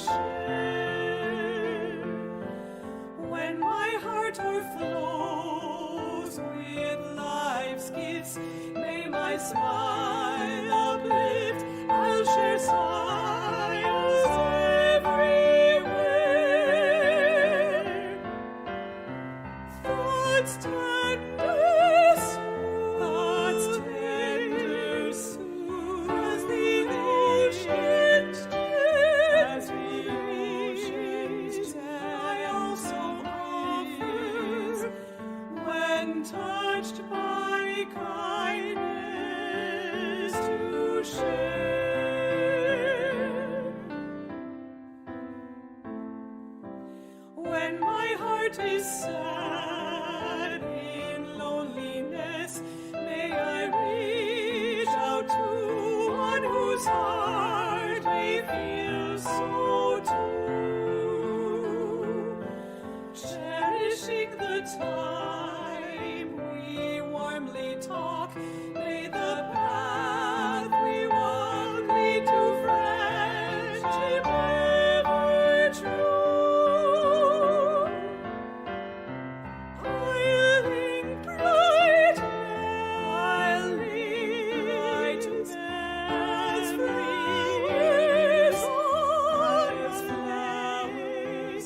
share. When my heart overflows with life's gifts, may my smile uplift. I'll share smiles everywhere. Thoughts tender soon as the ocean stays, I also offer when touched by kindness to share. When my heart is sad in loneliness, may I reach out to one whose heart may feel so too. Cherishing the time we warmly talk, may the path we walk lead to friendship ever true. I'll link bright as flowers,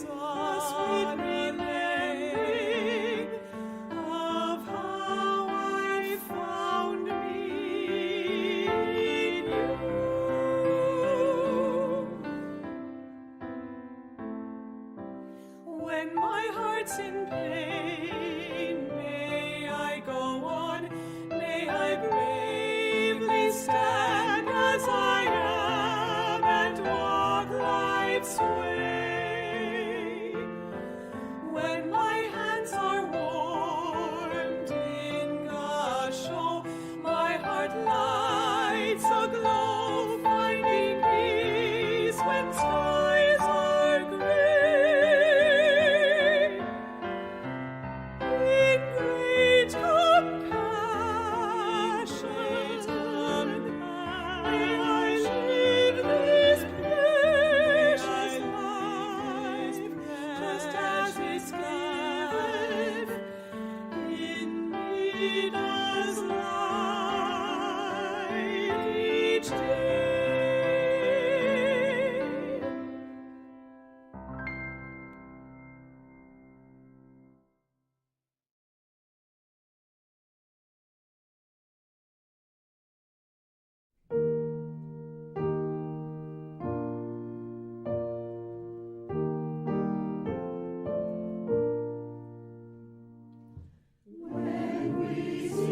a sweet remembering of how I found me in you. When my heart's in pain, may I go on, may I bravely stand as I am and walk life's way. When my hands are warmed in Gassho, my heart lights aglow, finding peace when skies are gray. In great compassion, may I live this precious life, just as it's given in Amida's life each day. When we see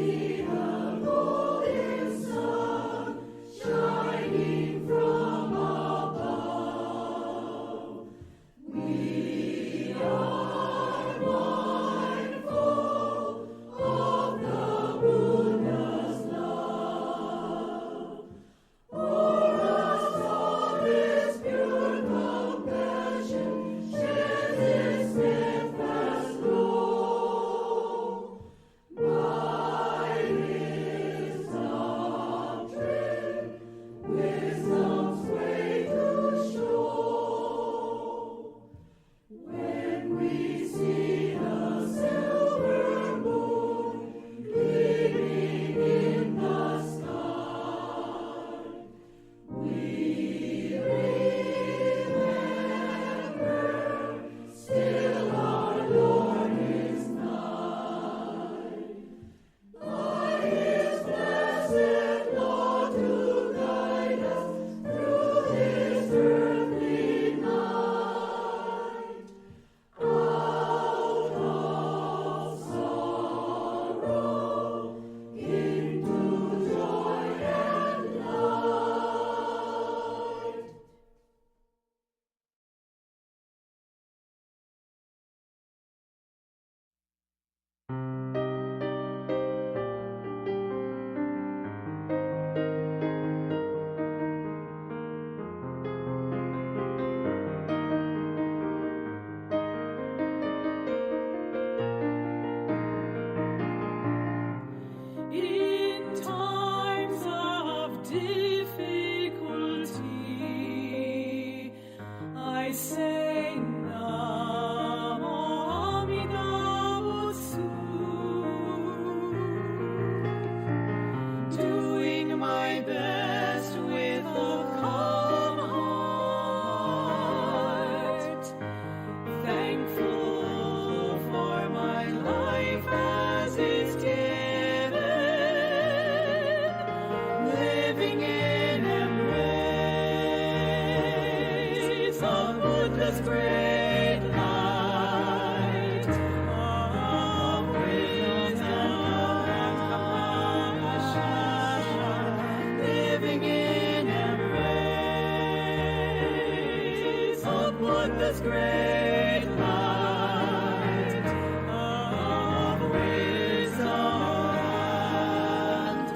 I say Namo Amida Butsu, doing my best with a calm heart, thankful for my life as it's given, living in embrace of Buddha's great light of wisdom and compassion, living in embrace of Buddha's great light of wisdom and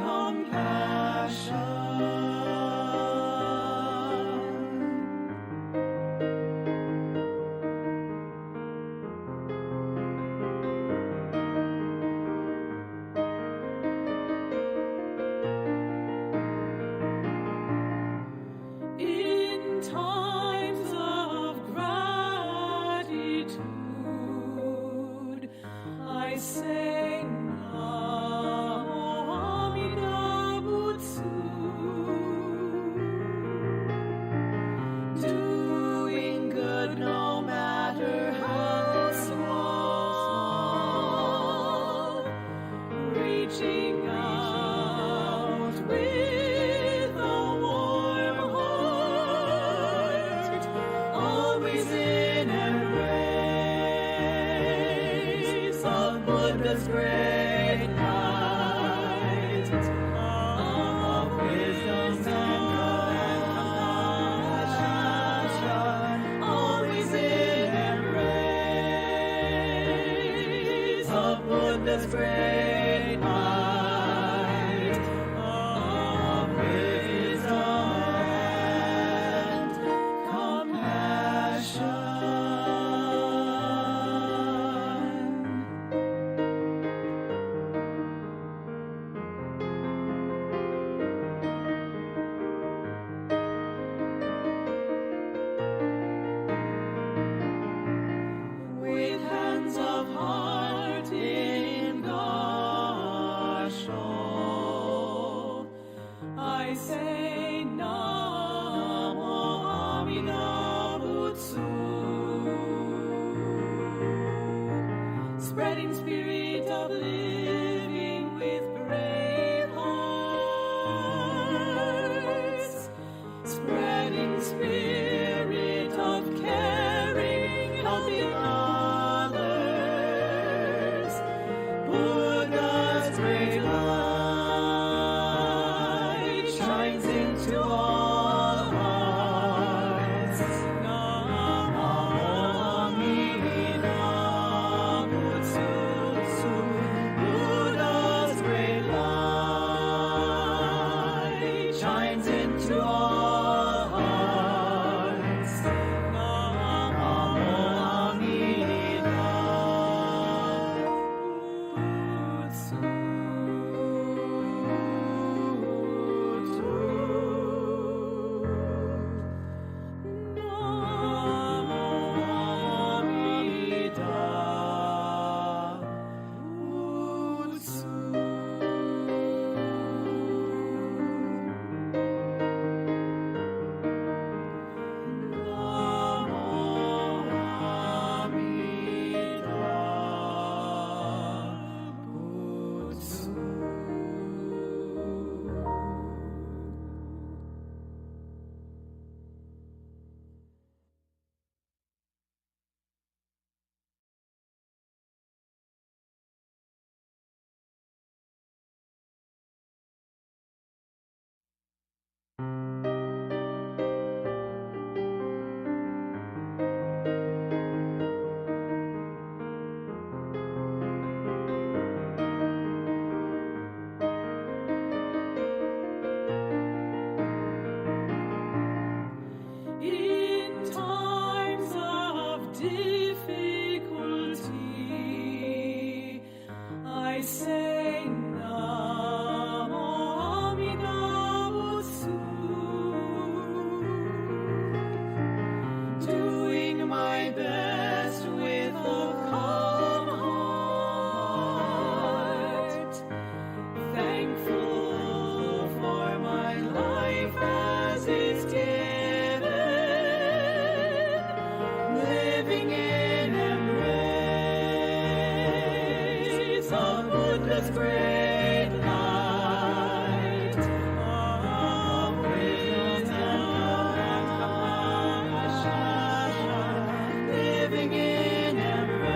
compassion. In times of gratitude, I say Namo Amida Butsu, doing good no matter how small, reaching out with a warm heart, always in embrace of Buddha's great light of wisdom and compassion, always in embrace of Buddha's great light of wisdom and compassion. With hands of heart in God. Buddha's great light of wisdom and compassion, living in embrace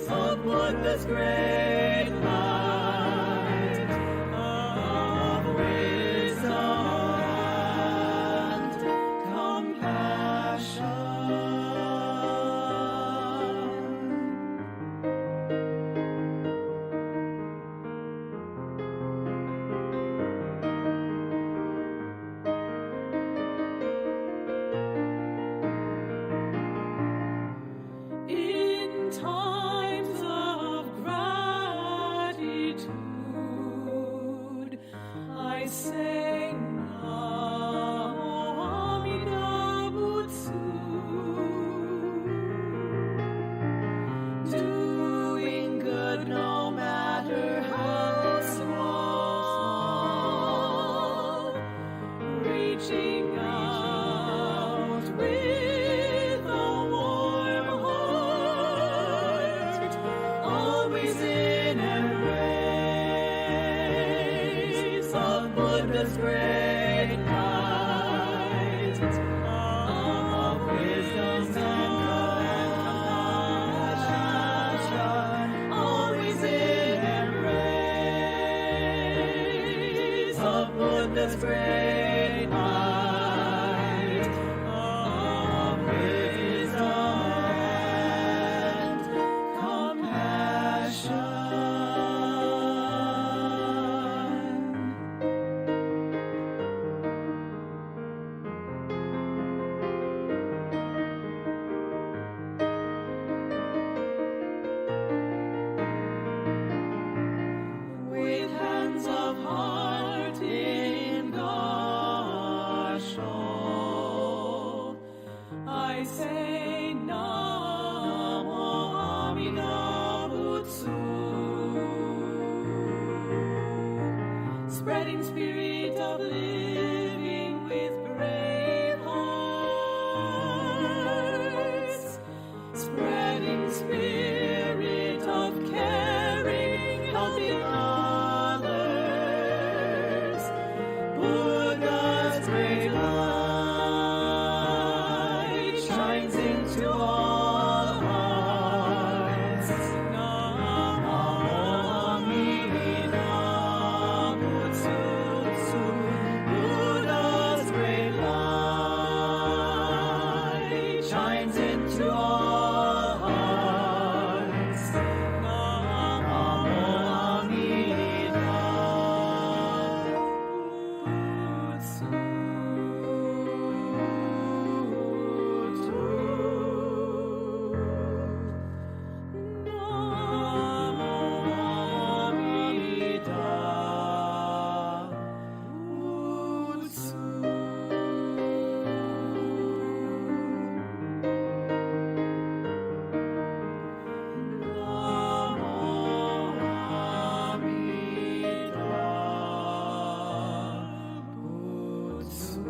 of Buddha's great light of wisdom and compassion. In times of gratitude, I say Amida Butsu, doing good no matter how small, reaching out with a warm heart, always in embrace of Buddha's great light of wisdom and compassion, always in embrace of Buddha's great light of wisdom and compassion. With hands of heart in Gassho, I say Namo Amida Butsu, spreading spirit of living with brave hearts, spreading spirit of caring, helping others, Buddha's great light shines into all hearts. Namo Amida Butsu, Buddha's great light shines into all hearts. Namo Amida Butsu.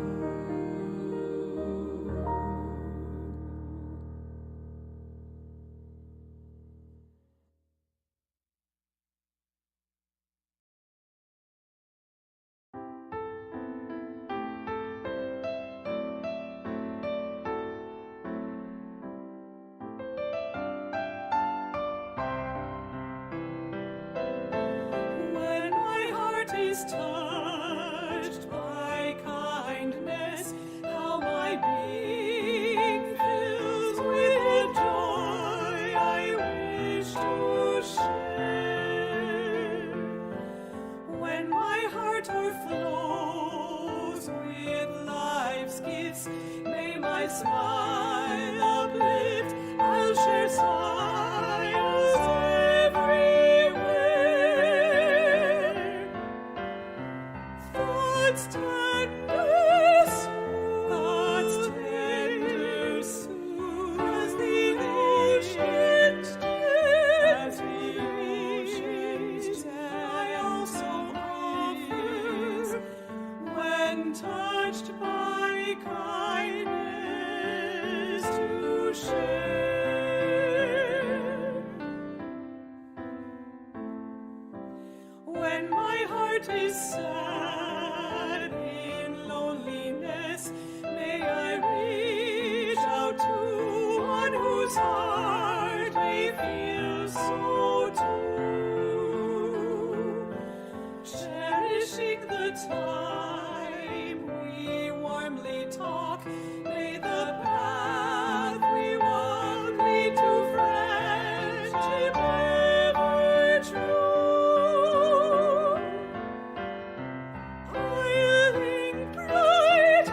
When my heart is touched by kindness, how my being fills with joy I wish to share. When my heart overflows with life's gifts, may my smile uplift, I'll share smiles everywhere. Thoughts tender soon, as the ocean stays, I also offer, when touched by kindness, to share. whose heart we feel so too, cherishing the time we warmly talk, may the path we walk lead to friendship ever true. I'll link bright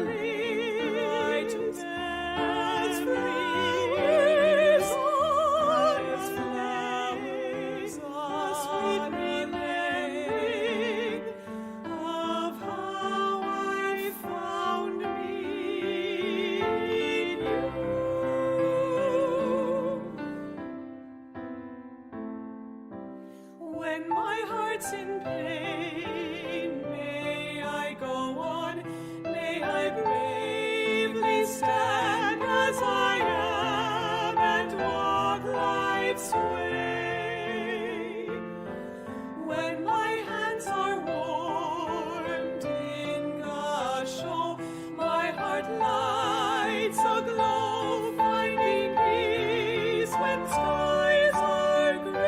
memories as flowers on sweet remembering of how I found me in you. When my heart's in pain, may I go on, may I bravely stand as I am and walk life's way. When my hands are warmed in Gassho, my heart lights aglow, finding peace when skies are gray.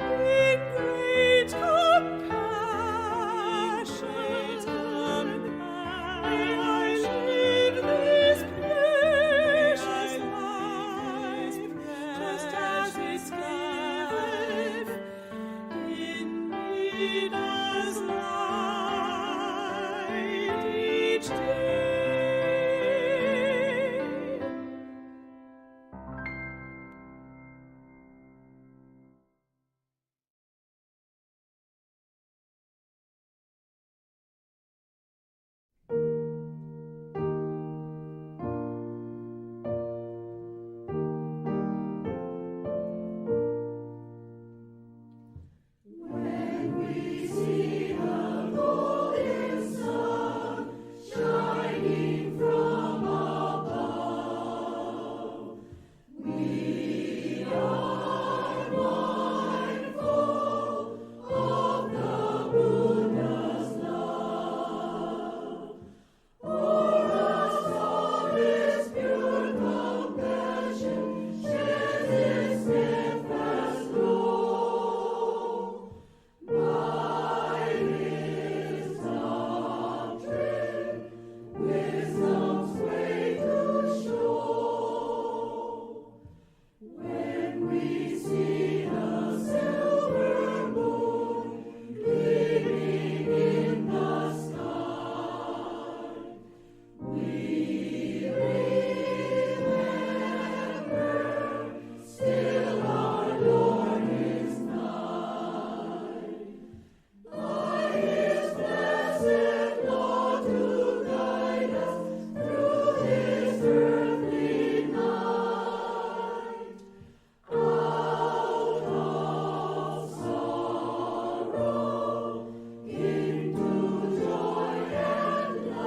In great compassion, may I live this precious life, just as this life in me does light each day. When we see the golden sun shining from above, we are mindful of the Buddha's love. For us all His pure compassion shares His steadfast glow. By His doctrine, wisdom's way to show. When we see the silver moon gleaming in the sky, we remember still our Lord is nigh. By His blessed law to guide us through this earthly night, out of sorrow into joy and light.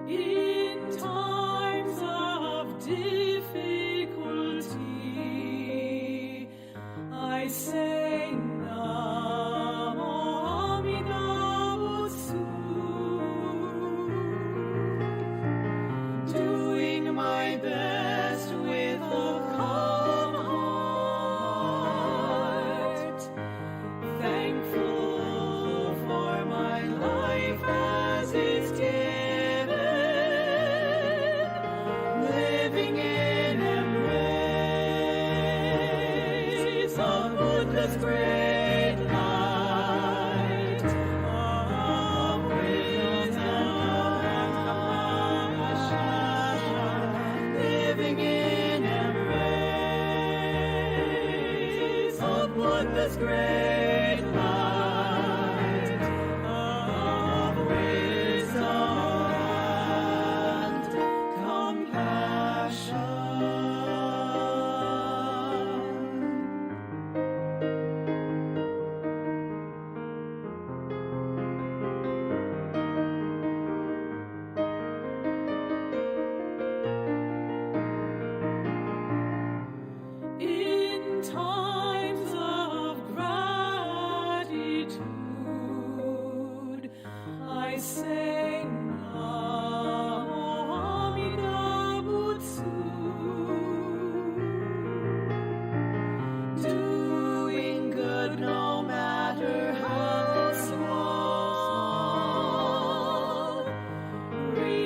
In times of difficulty, I say Namo Amida doing my best with a calm heart, thankful for my life as it's given, living in embrace of Buddha's great light of wisdom and compassion, living in embrace of Buddha's great light of wisdom and compassion.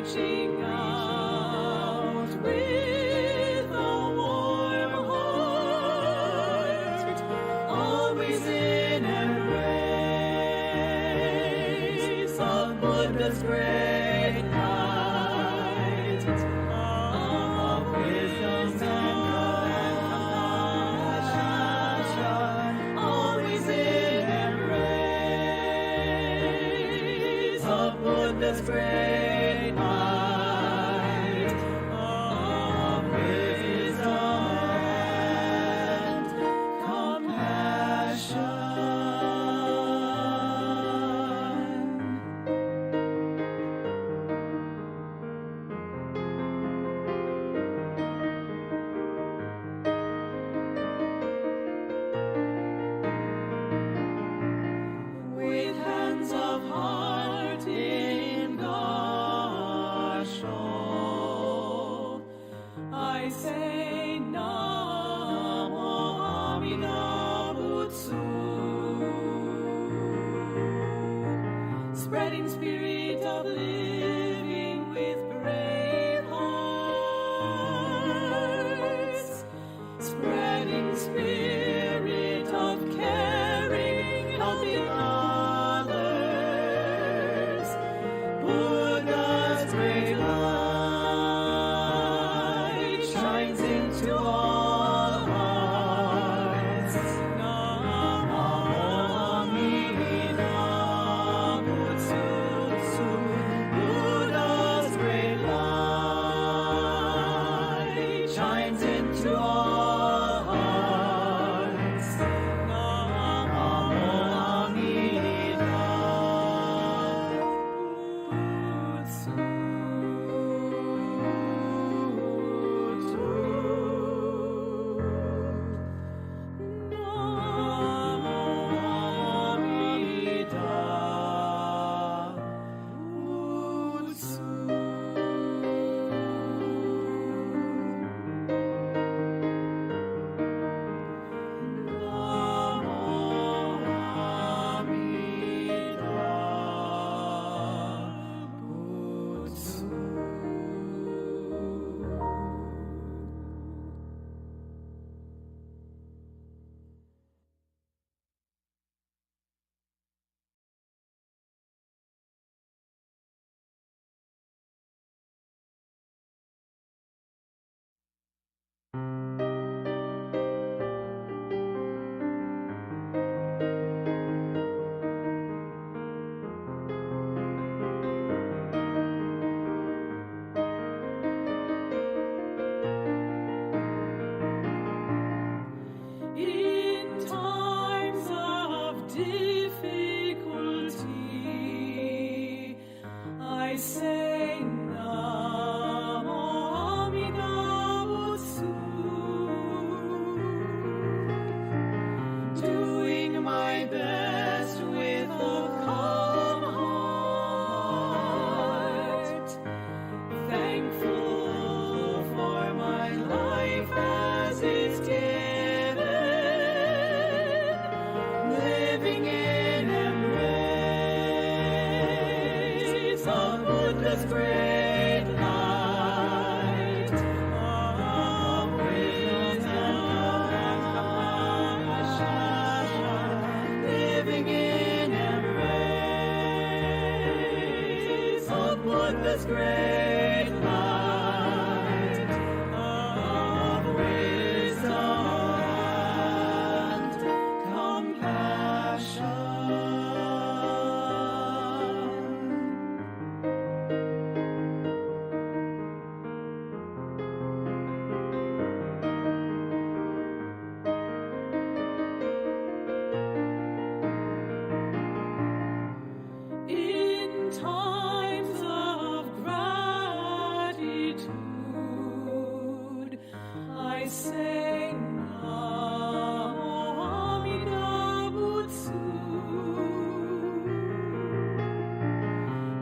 reaching out with a warm heart, always in embrace of Buddha's great light, of wisdom and compassion, always in embrace of Buddha's great light, of wisdom and compassion. With hands of heart in Gassho, I say Namo Amida Butsu, spreading spirit of living with brave hearts, spreading spirit of caring, helping others, Buddha's great light shines into all hearts. Namo Amida Butsu, Buddha's great light shines into all hearts. Namo Amida Butsu. In times of difficulty, I say Namo Amida Butsu, doing my best with a calm heart, thankful for my life as it's given, living in embrace of Buddha's great light, of wisdom and compassion, living in embrace of Buddha's great light, of wisdom and compassion. In times of gratitude, I say Namo Amida Butsu,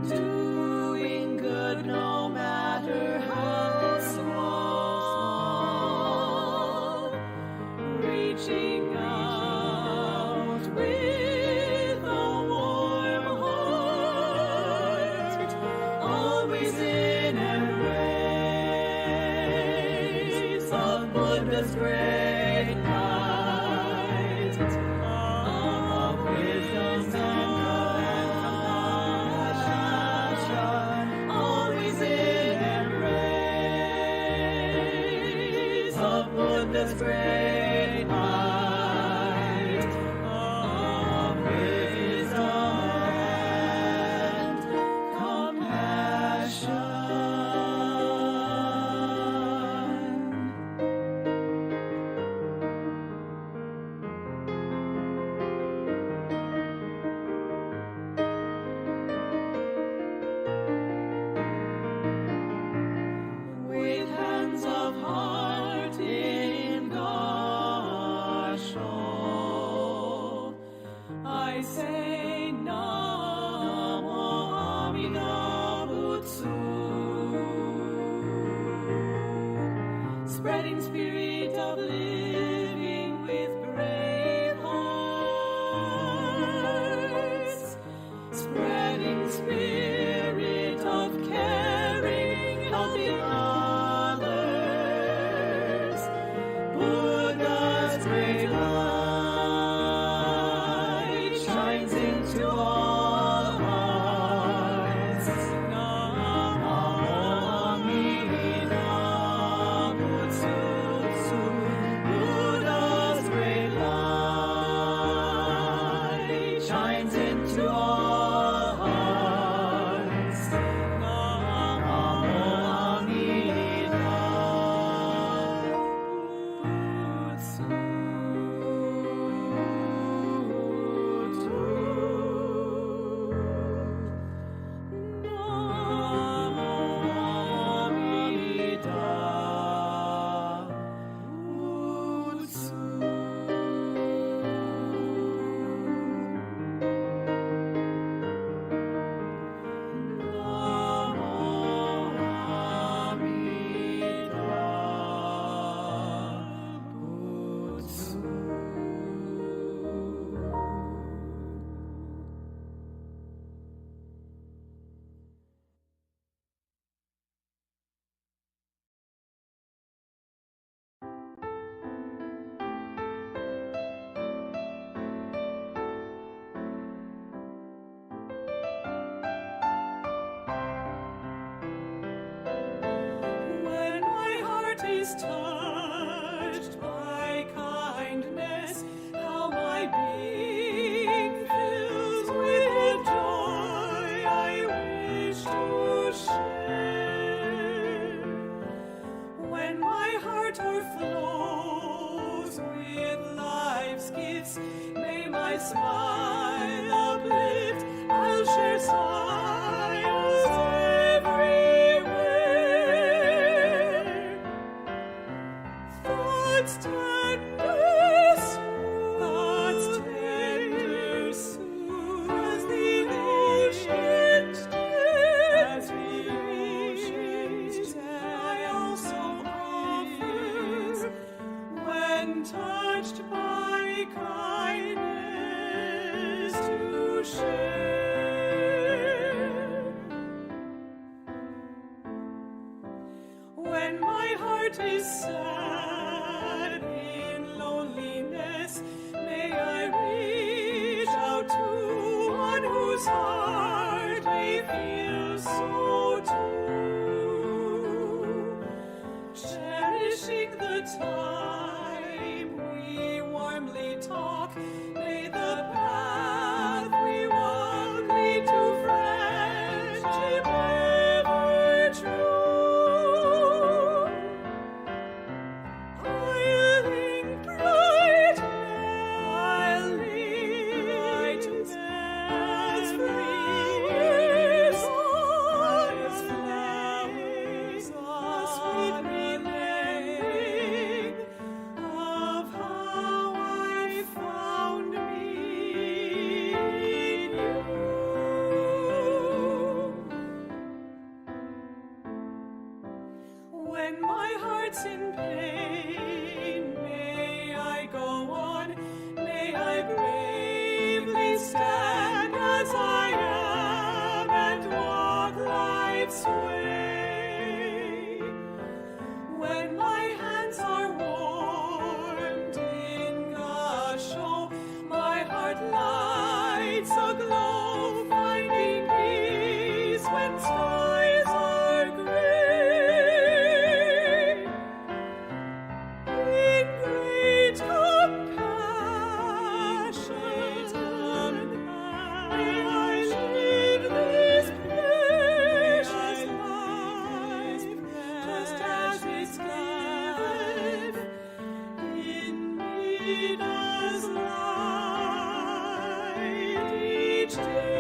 doing good no matter how small, reaching out with a warm heart, always in Buddha's great light of wisdom and compassion, always in embrace of Buddha's great light of wisdom and compassion. With hands of heart in Gassho, I say Namo Amida Butsu, spreading spirit of living with brave hearts, spreading spirit of caring, helping others. Buddha's great light shines into all hearts. Namo Amida Butsu. Buddha's great light shines into all hearts. Namo Amida When my heart is touched by kindness, how my being fills with joy I wish to share. When my heart overflows with life's gifts, may my smile uplift. I'll share smiles everywhere. Thoughts tender soon as the ocean's depths, I also offer when touched by kindness to share. When my heart is sad in loneliness, may I reach out to one whose heart may feel so too. Cherishing the time we warmly talk, may the path we walk lead to friendship ever true. I'll link bright as flowers, a sweet remembering of how I found me in you. When my heart's in pain, may I go on, may I bravely stand as I am and walk life's way. When my hands are warm just as it's given in Mida's light each day.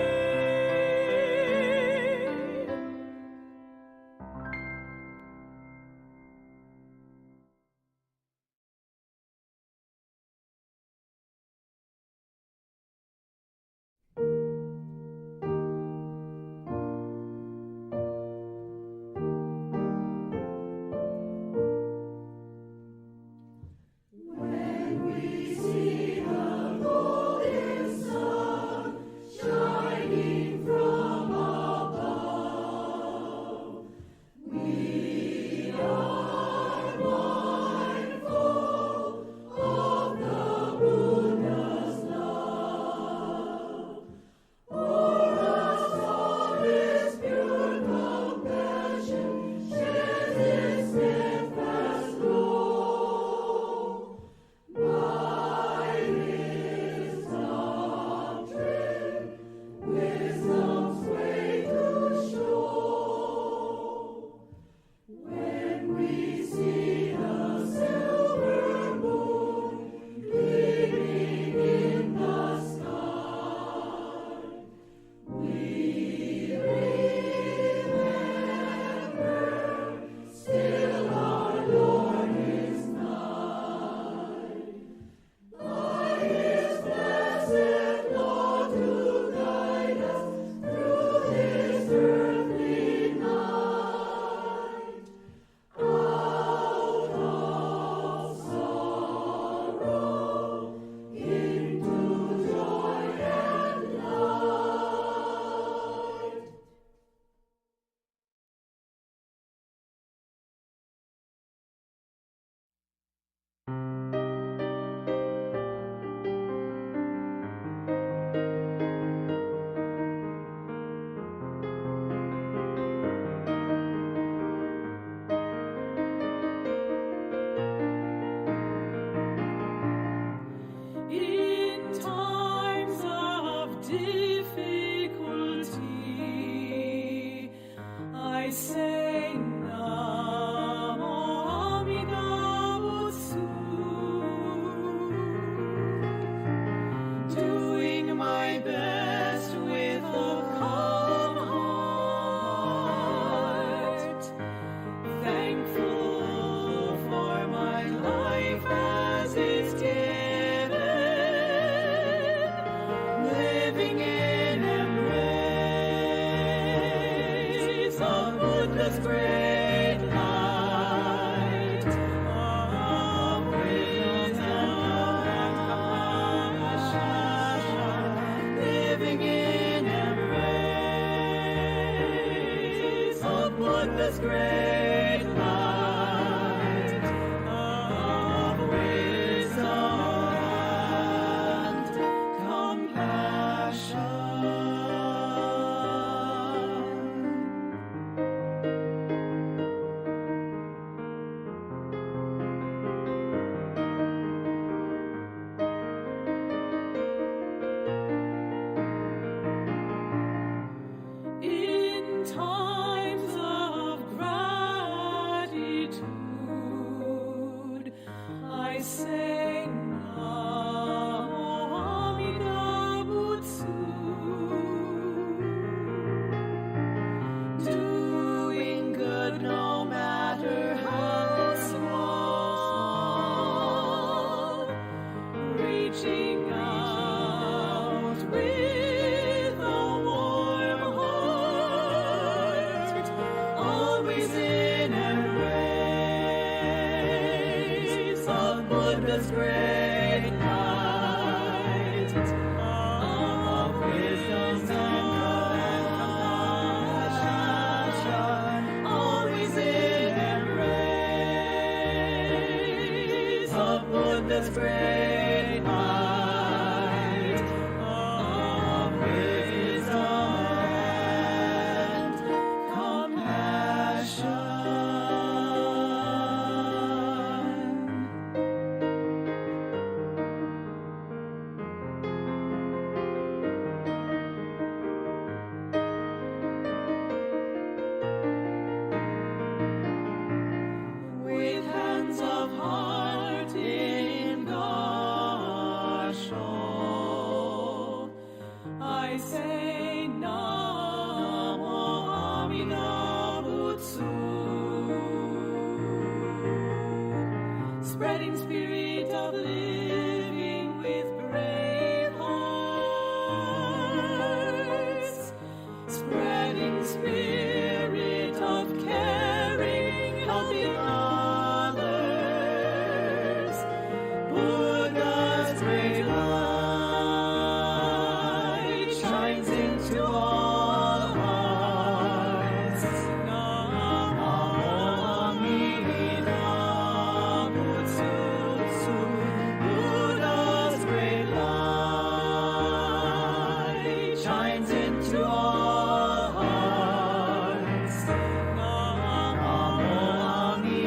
In times of difficulty, I say Namo Amida Butsu, doing my best with a calm heart, thankful for my life as it's given, living in embrace of Buddha's great light of wisdom and compassion, living in embrace of Buddha's great light of wisdom and compassion. In times of gratitude, I say Namo Amida Butsu, doing good no matter how small, reaching out with a warm heart, always in embrace of Buddha's great light of wisdom and compassion, always in embrace of Buddha's great light of wisdom and compassion. spreading spirit of living with brave hearts, spreading spirit of caring, helping others. Buddha's great light shines into all hearts. Namo Amida Butsu. Buddha's great light shines into all hearts. Namo Amida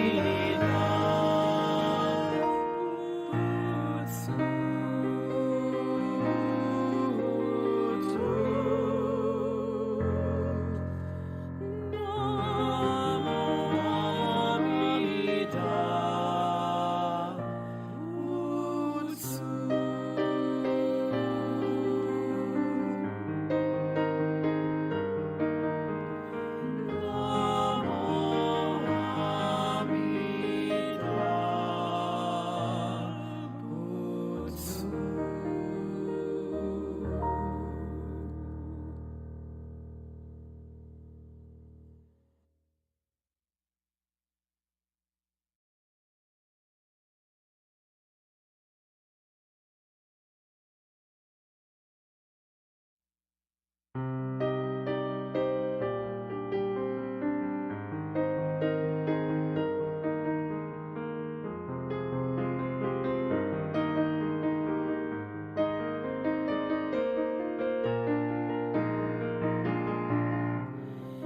Butsu.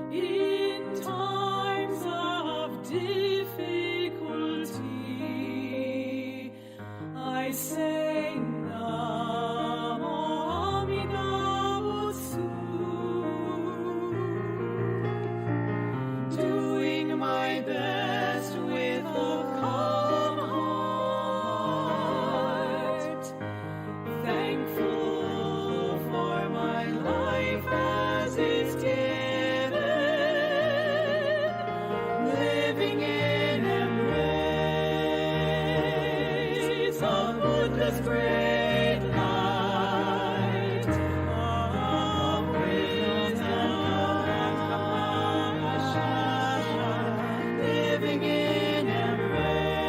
In times of difficulty, I say Namo Amida Butsu, doing my best with a calm heart, thankful for my life as it's given, living in embrace of Buddha's great light of wisdom and compassion, living in embrace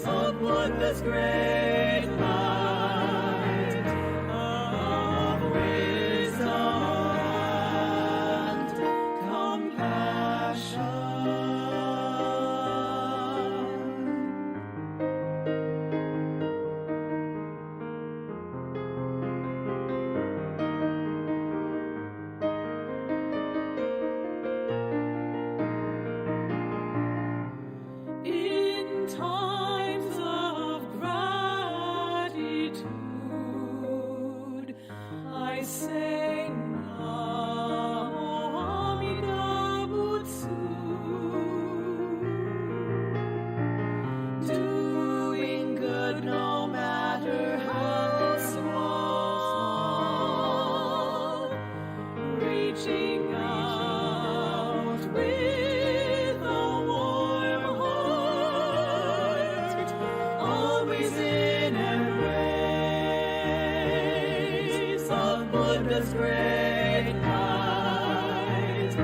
of Buddha's great light of wisdom and compassion. In times of gratitude, I say Namo Amida Butsu, doing good no matter how small, reaching out with a warm heart, always in embrace of Buddha's great light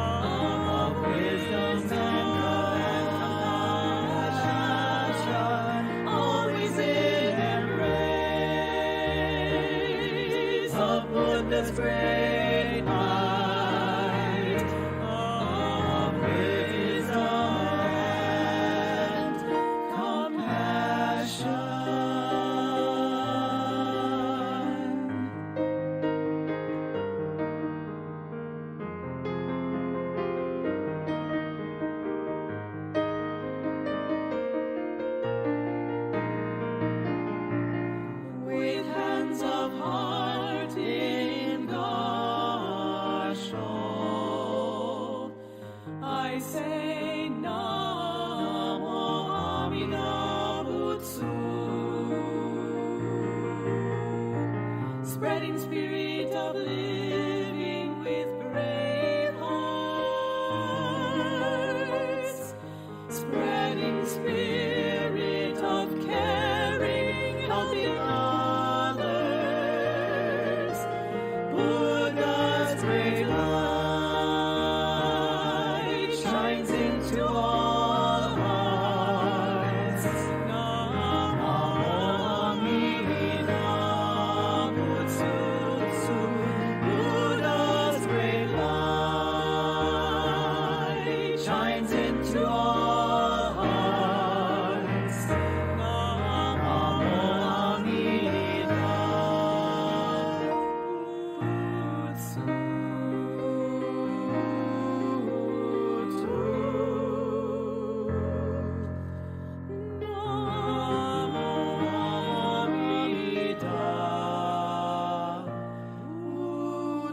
of wisdom and compassion, always in embrace of Buddha's great light of wisdom and compassion. With hands of heart in Gassho, I say Namo Amida Butsu, spreading spirit of living with brave hearts, spreading into all hearts. Namo Amida Butsu, Buddha's great light shines into all hearts. Namo Amida Butsu.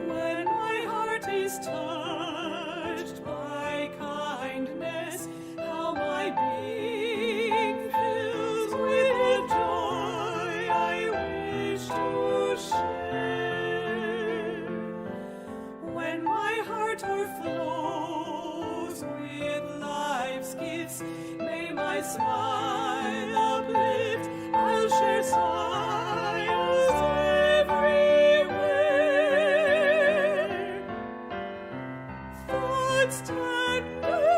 When my heart is touched by kindness, how my being fills with joy I wish to share. When my heart overflows with life's gifts, may my smile uplift. I'll share smiles everywhere. Thoughts tender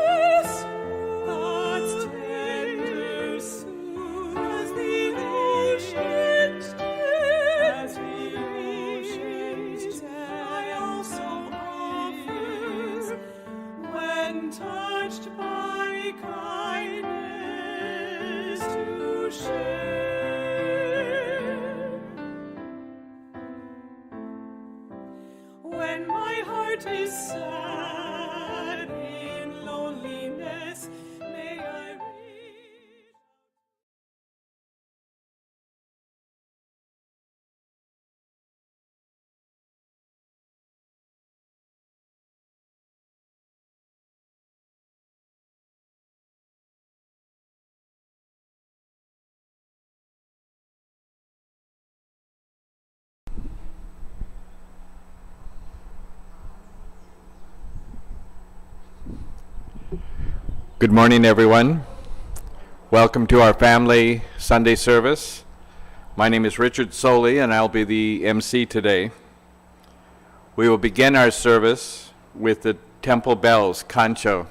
soon, as the ocean's depth, I also offer when touched by kindness to share. When my heart is sad in loneliness, may I reach. Good morning, everyone. Welcome to our family Sunday service. My name is Richard Soley, and I'll be the MC today. We will begin our service with the temple bells, kansho.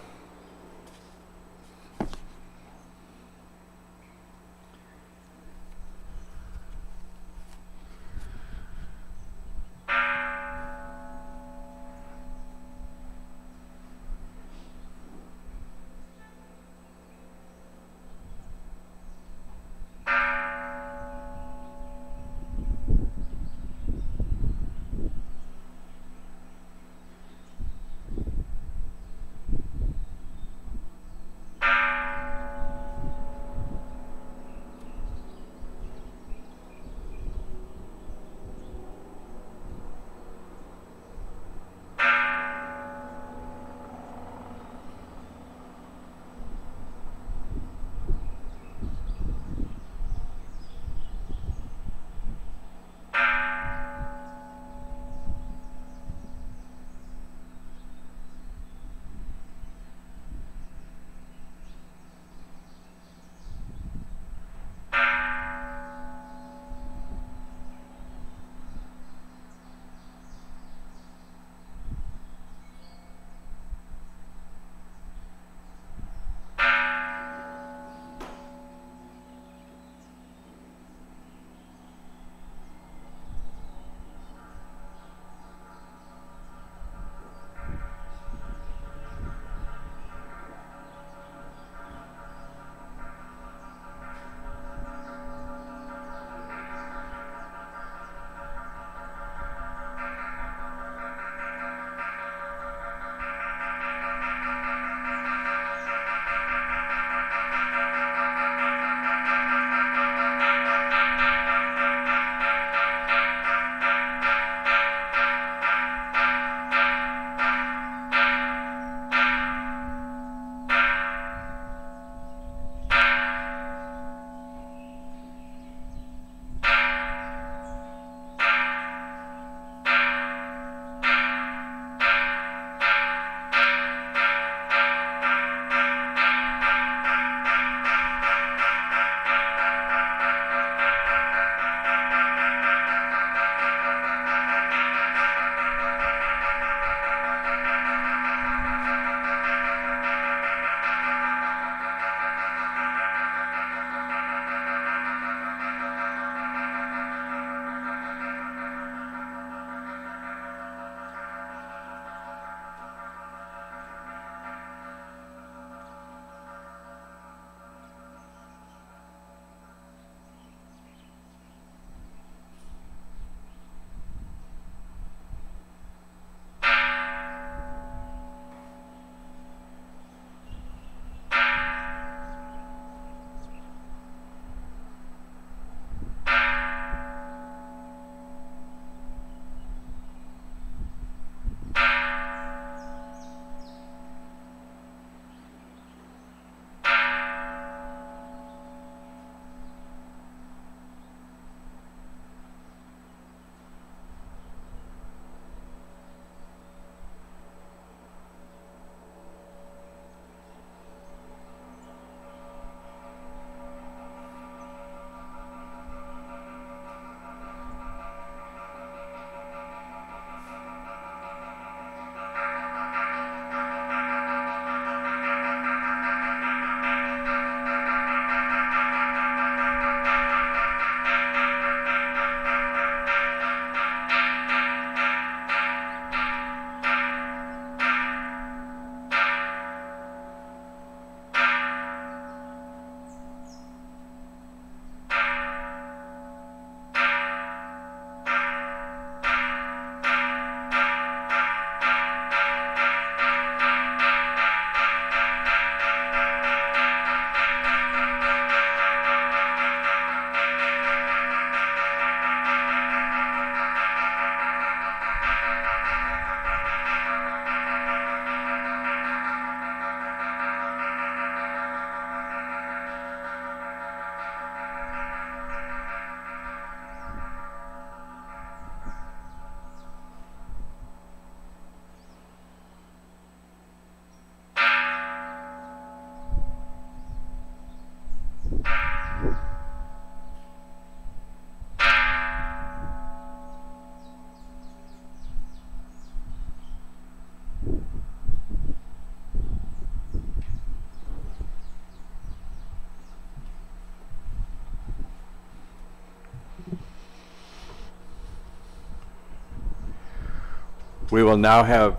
We will now have,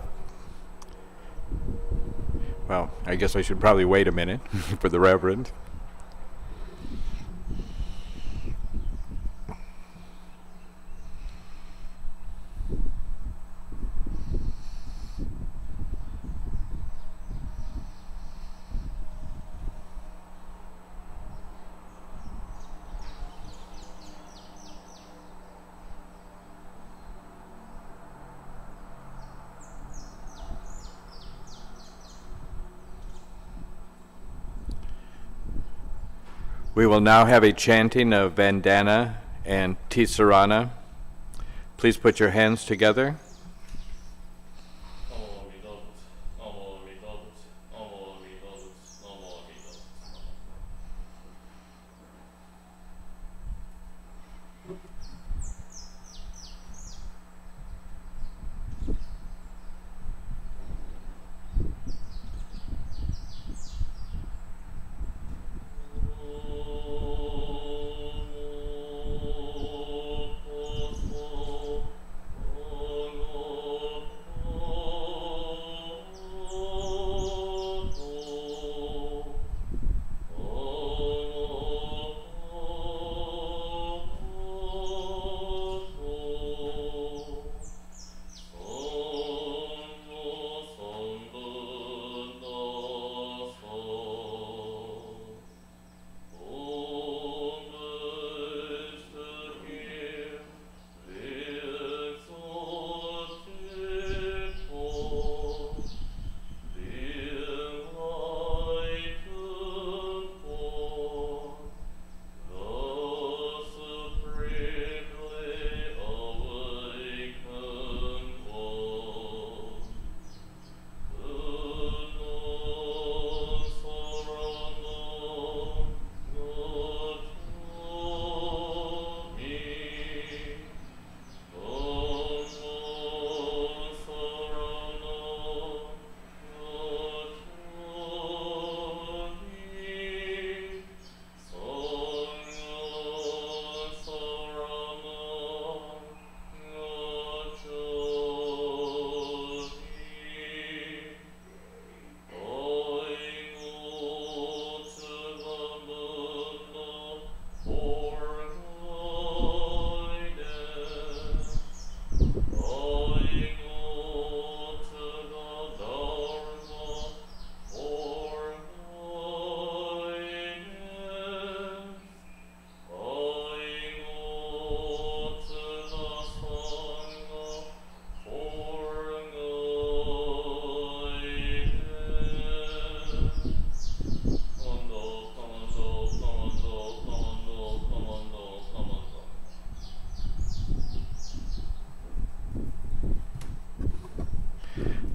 well, I guess I should probably wait a minute for the Reverend. We will now have a chanting of Vandana and Ti-Sarana. Please put your hands together.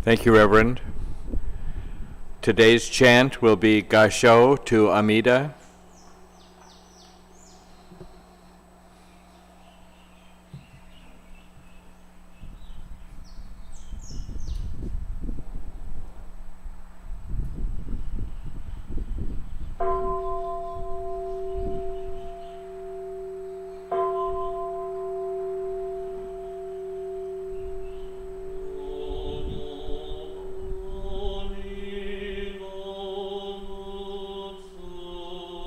Thank you, Reverend. Today's chant will be Gassho to Amida. Nembutsu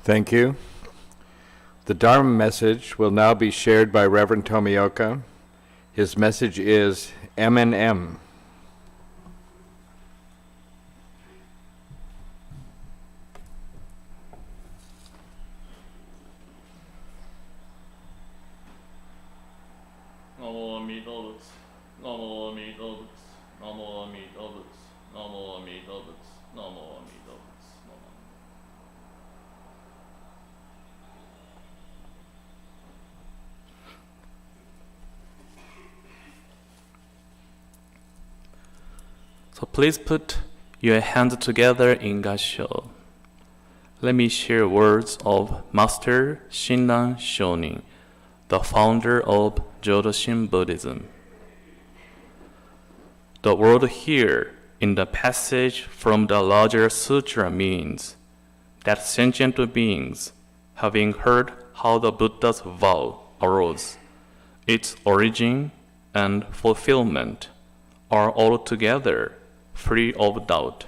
Thank you. The Dharma message will now be shared by Reverend Tomioka. His message is M&M. Namo Amida Butsu, Namo Amida Butsu, Namo Amida Butsu, Namo Amida Butsu, Namo Amida Butsu, Namo. So please put your hands together in Gassho. Let me share words of Master Shinran Shonin, the founder of Jodoshin Buddhism. The word here in the passage from the larger sutra means that sentient beings, having heard how the Buddha's vow arose, its origin and fulfillment, are altogether free of doubt.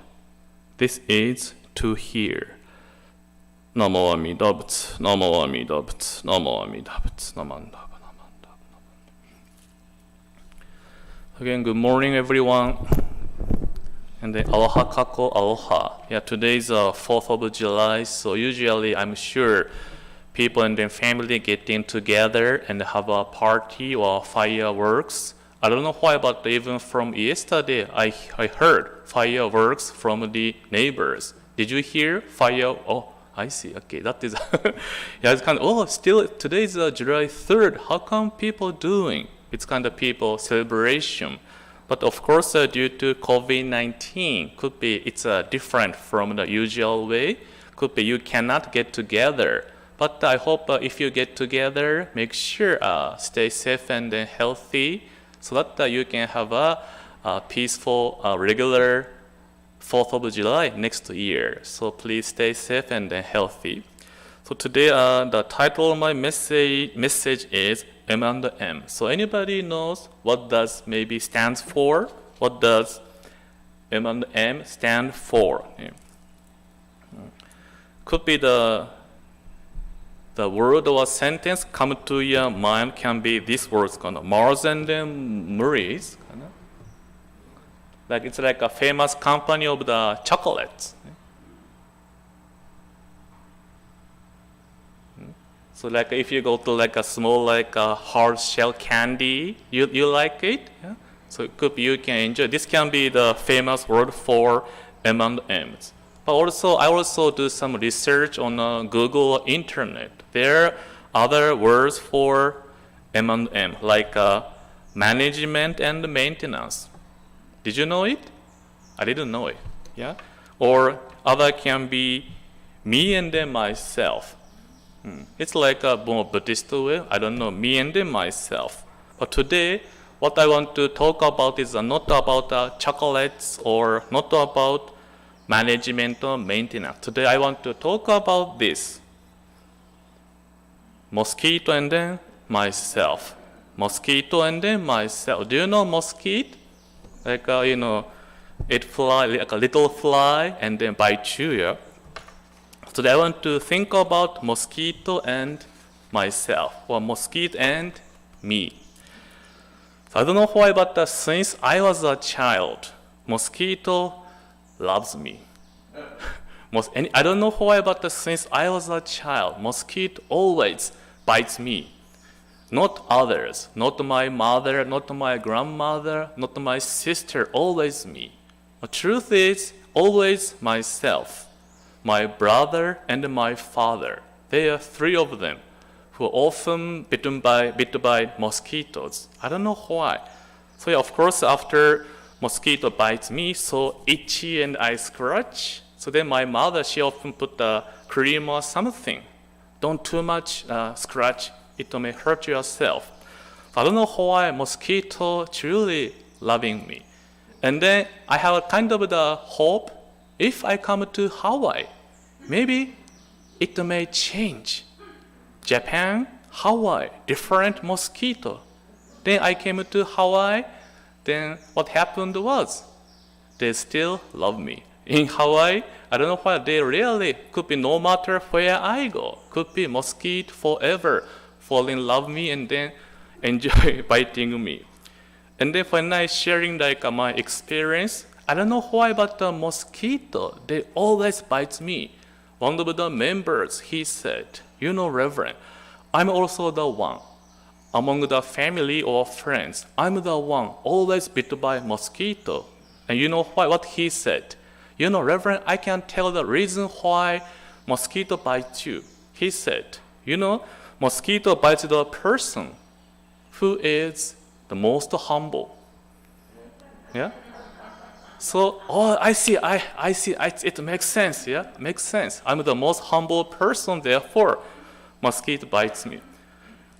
This is to hear. Namo Amida Butsu, Namo Amida Butsu, Namo Amida Butsu, Namo Amida Butsu. Again, good morning, everyone. And then aloha kako aloha. Yeah, today's 4th of July, so usually I'm sure people and their family getting together and have a party or fireworks. I don't know why, but even from yesterday, I heard fireworks from the neighbors. Did you hear fire? Oh, I see. Okay, that is. Yeah, it's kind of. Oh, still today is July 3rd. How come people doing? It's kind of people celebration, but of course, due to COVID-19, could be it's different from the usual way. Could be you cannot get together. But I hope if you get together, make sure stay safe and healthy, so that you can have a peaceful, regular 4th of July next year. So please stay safe and healthy. So today, the title of my message is M&M. So anybody knows what does maybe stands for? What does M&M stand for? Yeah. Could be the word or sentence come to your mind can be these words, kind of Mars and Murray's. Like it's like a famous company of the chocolates. So like if you go to like a small like a hard shell candy, you like it? Yeah? So it could be you can enjoy. This can be the famous word for M&Ms. But also I also do some research on Google or internet. There are other words for M&M like management and maintenance. Did you know it? I didn't know it. Yeah. Or other can be me and then myself. It's like a more Buddhist way. I don't know, me and then myself. But today, what I want to talk about is not about chocolates or not about management or maintenance. Today, I want to talk about this. Mosquito and then myself. Mosquito and then myself. Do you know mosquito? Like, it fly, like a little fly and then bite you, yeah? Today I want to think about mosquito and myself, or mosquito and me. So I don't know why, but since I was a child, mosquito loves me. I don't know why, but since I was a child, mosquito always bites me. Not others, not my mother, not my grandmother, not my sister, always me. The truth is, always myself. My brother and my father. There are three of them who are often bitten by mosquitoes. I don't know why. So yeah, of course, after mosquito bites me, so itchy and I scratch. So then my mother, she often put the cream or something. Don't too much scratch, it may hurt yourself. I don't know why mosquito truly loving me. And then I have a kind of the hope. If I come to Hawaii, maybe it may change. Japan, Hawaii, different mosquito. Then I came to Hawaii, then what happened was, they still love me. In Hawaii, I don't know why they really could be no matter where I go, could be mosquito forever, fall in love me and then enjoy biting me. And then when I sharing like my experience, I don't know why, but the mosquito, they always bites me. One of the members, he said, you know, Reverend, I'm also the one. Among the family or friends, I'm the one always bitten by mosquito. And you know why? What he said? You know, Reverend, I can tell the reason why mosquito bites you. He said, you know, mosquito bites the person who is the most humble. Yeah? So, oh, I see, it makes sense, yeah? Makes sense. I'm the most humble person, therefore, mosquito bites me.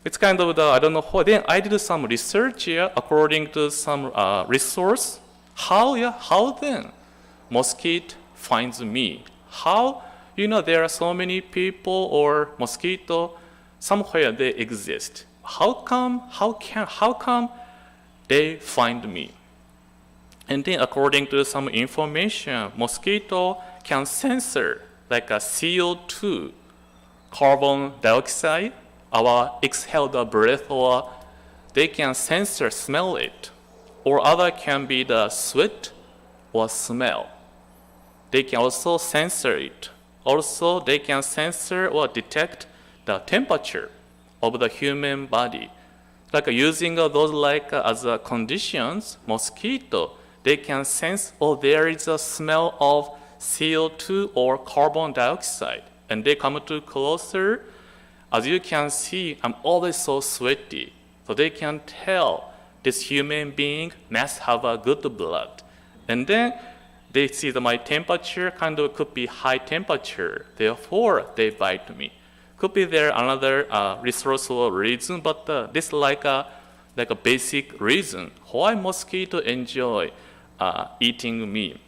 It's kind of I don't know how. Then I did some research here according to some resource. How then mosquito finds me? How, you know, there are so many people or mosquito, somewhere they exist. How come they find me? And then according to some information, mosquito can censor like a CO2, carbon dioxide, our exhaled breath, or they can censor, smell it, or other can be the sweat or smell. They can also censor it. Also, they can censor or detect the temperature of the human body. Like using those as conditions, mosquito, they can sense, oh, there is a smell of CO2 or carbon dioxide. And they come to closer. As you can see, I'm always so sweaty. So they can tell this human being must have a good blood. And then they see that my temperature kind of could be high temperature. Therefore, they bite me. Could be there another resource or reason, but this like a basic reason why mosquito enjoy eating me.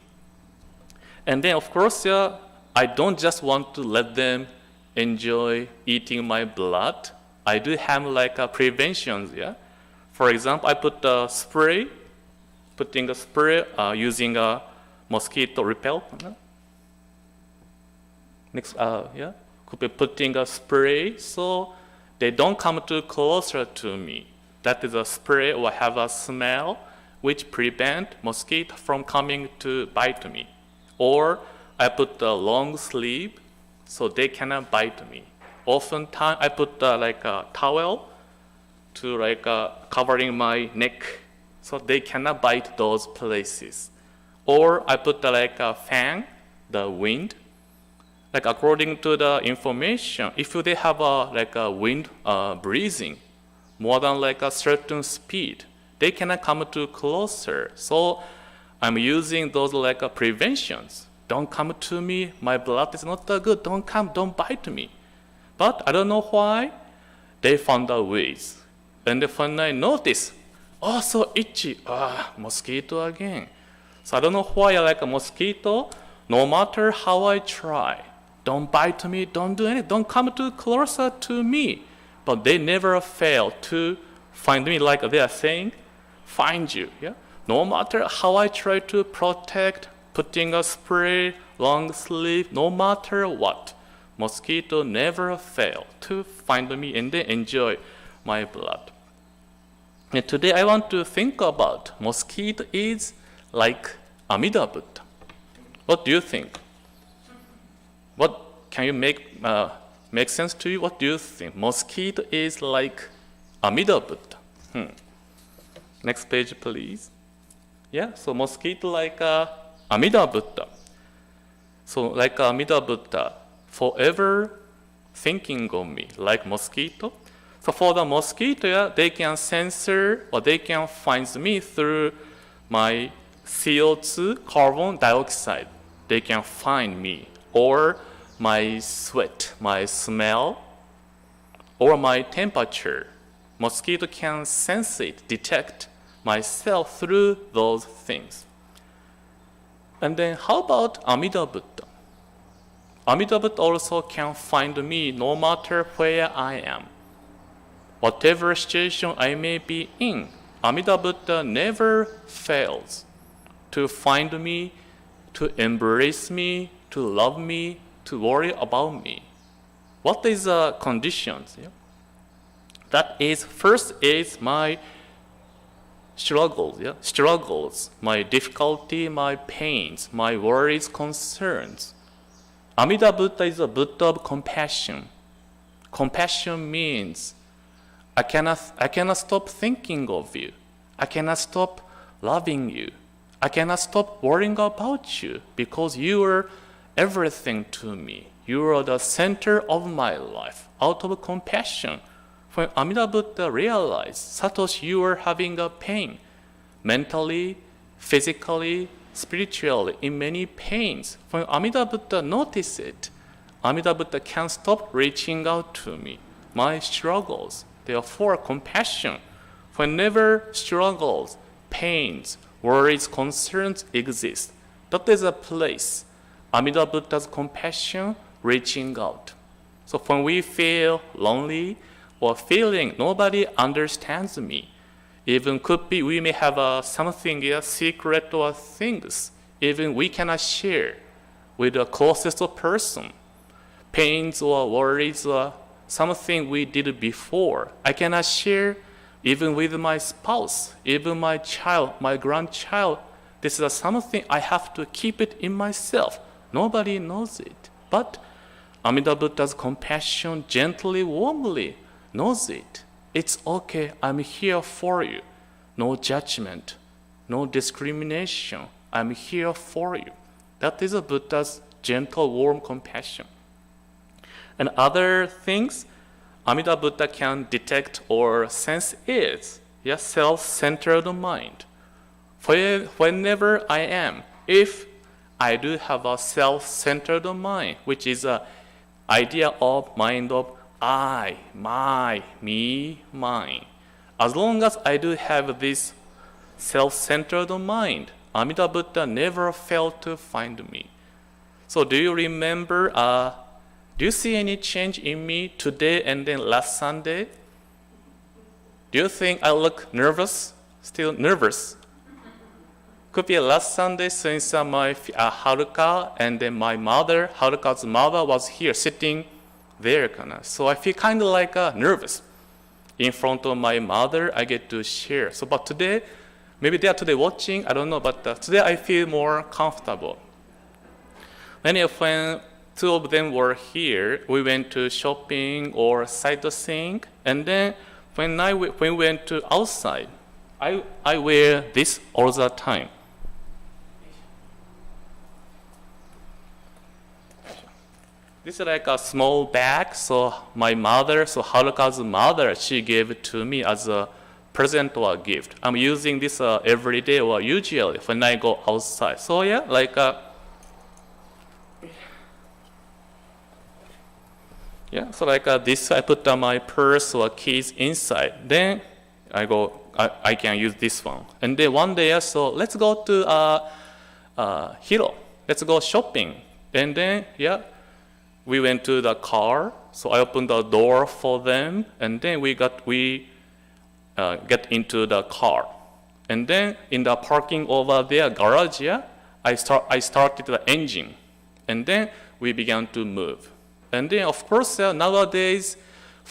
And then of course, I don't just want to let them enjoy eating my blood. I do have like preventions, yeah. For example, I put a spray, putting a spray using a mosquito repel. Next, could be putting a spray so they don't come too closer to me. That is a spray or have a smell which prevent mosquito from coming to bite me. Or I put a long sleeve so they cannot bite me. Oftentimes I put like a towel to covering my neck so they cannot bite those places. Or I put like a fan, the wind. Like according to the information, if they have a wind breezing more than like a certain speed, they cannot come too closer. So I'm using those like preventions. Don't come to me, my blood is not that good, don't come, don't bite me. But I don't know why, they found a ways. And when I notice, oh, so itchy, mosquito again. So I don't know why I like a mosquito, no matter how I try. Don't bite me, don't do anything, don't come too closer to me. But they never fail to find me, like they are saying, find you. Yeah? No matter how I try to protect, putting a spray, long sleeve, no matter what, mosquito never fail to find me and they enjoy my blood. And today I want to think about mosquito is like Amida Buddha. What do you think? What can you make sense to you? What do you think? Mosquito is like Amida Buddha. Next page, please. Yeah, so mosquito like Amida Buddha. So like Amida Buddha, forever thinking of me, like mosquito. So for the mosquito, they can censor or they can find me through my CO2, carbon dioxide. They can find me, or my sweat, my smell, or my temperature. Mosquito can sense it, detect myself through those things. And then how about Amida Buddha? Amida Buddha also can find me no matter where I am. Whatever situation I may be in, Amida Buddha never fails to find me, to embrace me, to love me, to worry about me. What is the conditions? Yeah? That is, first is my struggles, struggles, my difficulty, my pains, my worries, concerns. Amida Buddha is a Buddha of compassion. Compassion means I cannot stop thinking of you. I cannot stop loving you. I cannot stop worrying about you because you are everything to me. You are the center of my life. Out of compassion, when Amida Buddha realized, Satoshi, you are having a pain, mentally, physically, spiritually, in many pains. When Amida Buddha noticed it, Amida Buddha can't stop reaching out to me, my struggles. Therefore, compassion, whenever struggles, pains, worries, concerns exist, that is a place, Amida Buddha's compassion reaching out. So when we feel lonely or feeling nobody understands me, even could be we may have something, a secret or things, even we cannot share with the closest person, pains or worries or something we did before. I cannot share even with my spouse, even my child, my grandchild. This is something I have to keep it in myself. Nobody knows it. But Amida Buddha's compassion gently, warmly knows it. It's okay, I'm here for you. No judgment, no discrimination. I'm here for you. That is a Buddha's gentle, warm compassion. And other things Amida Buddha can detect or sense is self-centered mind. Whenever I am, if I do have a self-centered mind, which is an idea of mind of I, my, me, mine. As long as I do have this self-centered mind, Amida Buddha never failed to find me. So do you remember, do you see any change in me today and then last Sunday? Do you think I look nervous? Still nervous? Could be last Sunday since my Haruka and then my mother, Haruka's mother was here sitting there. So I feel kind of like nervous. In front of my mother, I get to share. So but today, maybe they are today watching, I don't know, but today I feel more comfortable. When two of them were here, we went to shopping or sightseeing, and then when we went to outside, I wear this all the time. This is like a small bag, so my mother, so Haruka's mother, she gave it to me as a present or a gift. I'm using this every day or usually when I go outside. So yeah, like so like this, I put my purse or keys inside. Then I can use this one. And then one day, so let's go to Hiro. Let's go shopping. And then, we went to the car. So I opened the door for them. And then we get into the car. And then in the parking over there, garage, I started the engine. And then we began to move. And then, of course, nowadays,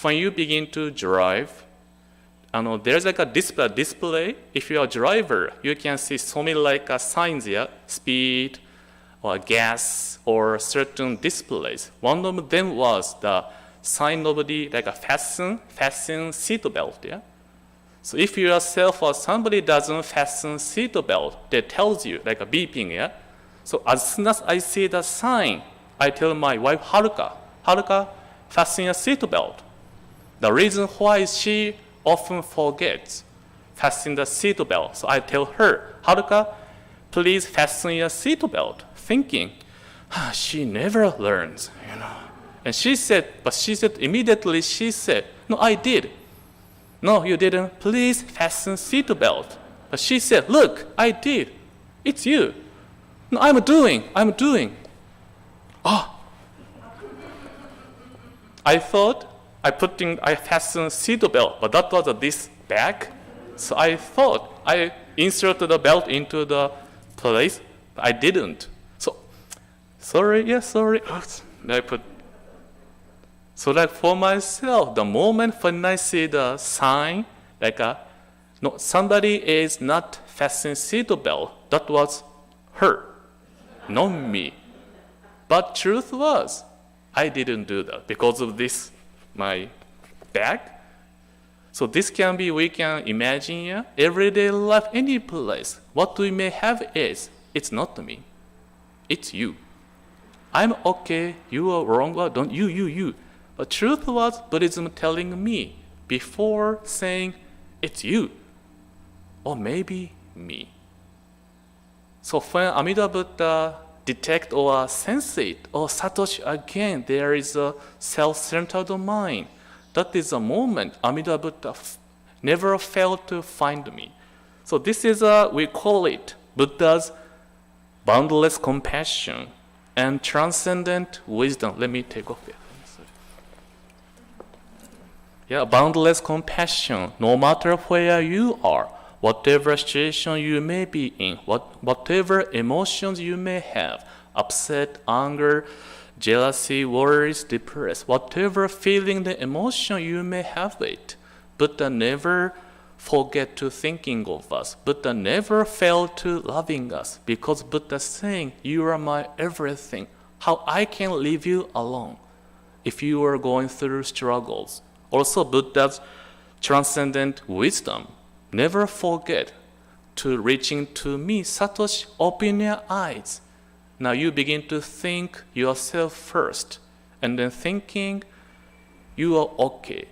when you begin to drive, there's like a display. If you're a driver, you can see so many like signs here, speed, or gas, or certain displays. One of them was the sign of the like a fasten seat belt. So if you yourself or somebody doesn't fasten seat belt, that tells you like a beeping. So as soon as I see the sign, I tell my wife Haruka, fasten your seat belt. The reason why is she often forgets fasten the seat belt. So I tell her, Haruka, please fasten your seat belt. Thinking, she never learns, And she said immediately, no, I did. No, you didn't. Please fasten seat belt. But she said, look, I did. It's you. No, I'm doing. I thought I fastened seat belt, but that was this bag. So I thought I inserted the belt into the place, but I didn't. sorry, yeah, sorry. I put. So like for myself, the moment when I see the sign, like no, somebody is not fastening seatbelt, that was her, not me. But truth was, I didn't do that because of this, my bag. So this can be, we can imagine, yeah, everyday life, any place. What we may have is, it's not me, it's you. I'm okay, you are wrong, well, don't you. But truth was Buddhism telling me before saying it's you, or maybe me. So when Amida Buddha detect or sense it, or Satoshi again, there is a self-centered mind. That is a moment Amida Buddha never failed to find me. So this is we call it Buddha's boundless compassion and transcendent wisdom. Let me take off it. Yeah, boundless compassion, no matter where you are, whatever situation you may be in, whatever emotions you may have, upset, anger, jealousy, worries, depressed, whatever feeling, the emotion you may have it, Buddha never forget to thinking of us. Buddha never fail to loving us, because Buddha saying, you are my everything. How I can leave you alone if you are going through struggles. Also, Buddha's transcendent wisdom. Never forget to reaching to me, Satoshi, open your eyes. Now you begin to think yourself first, and then thinking you are okay.